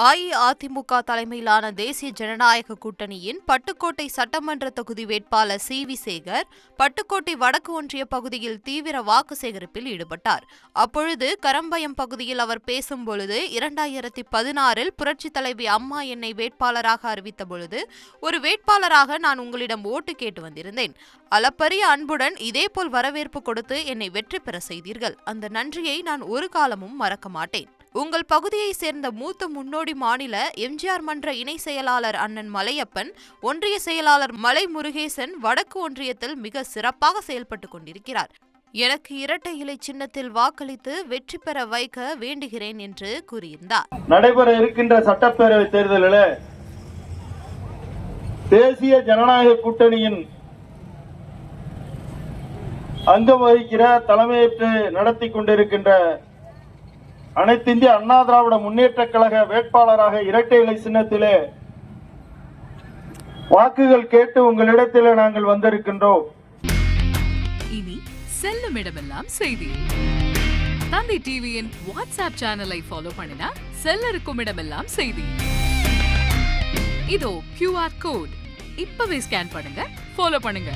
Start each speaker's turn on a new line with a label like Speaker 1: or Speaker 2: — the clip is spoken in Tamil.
Speaker 1: அஇஅதிமுக தலைமையிலான தேசிய ஜனநாயக கூட்டணியின் பட்டுக்கோட்டை சட்டமன்ற தொகுதி வேட்பாளர் சி.வி. சேகர் பட்டுக்கோட்டை வடக்கு ஒன்றிய பகுதியில் தீவிர வாக்கு சேகரிப்பில் ஈடுபட்டார். அப்பொழுது கரம்பயம் பகுதியில் அவர் பேசும்பொழுது, 2016 புரட்சித் தலைவி அம்மா என்னை வேட்பாளராக அறிவித்த பொழுது ஒரு வேட்பாளராக நான் உங்களிடம் ஓட்டு கேட்டு வந்திருந்தேன். அளப்பரிய அன்புடன் இதேபோல் வரவேற்பு கொடுத்து என்னை வெற்றி பெற செய்தீர்கள். அந்த நன்றியை நான் ஒரு காலமும் மறக்க மாட்டேன். உங்கள் பகுதியை சேர்ந்த மூத்த முன்னோடி மாநில எம்ஜிஆர் மன்ற இணை செயலாளர் அண்ணன் மலையப்பன், ஒன்றிய செயலாளர் மலை முருகேசன் வடக்கு ஒன்றியத்தில் மிக சிறப்பாக செயல்பட்டு கொண்டிருக்கிறார். எனக்கு இரட்டை இலை சின்னத்தில் வாக்களித்து வெற்றி பெற வைக்க வேண்டுகிறேன் என்று கூறியிருந்தார்.
Speaker 2: நடைபெற இருக்கின்ற சட்டப்பேரவை தேர்தலில் தேசிய ஜனநாயக கூட்டணியின் அங்கம் வகிக்கிற தலைமையேற்று நடத்தி கொண்டிருக்கின்ற அனைத்து இந்திய அண்ணா திராவிட முன்னேற்ற கழக வேட்பாளராக இரட்டை இலை சின்னத்திலே வாக்குகள் கேட்டு உங்களிடத்திலே நாங்கள் வந்திருக்கின்றோம்.
Speaker 3: இனி செல்லும் இடமெல்லாம் செய்தி. தந்தை டிவியின் வாட்ஸ்அப் சேனலை ஃபாலோ பண்ணினா செல்ல இருக்கும் இடமெல்லாம் செய்தி. இதோ QR கோட் இப்பவே ஸ்கேன் பண்ணுங்க, ஃபாலோ பண்ணுங்க.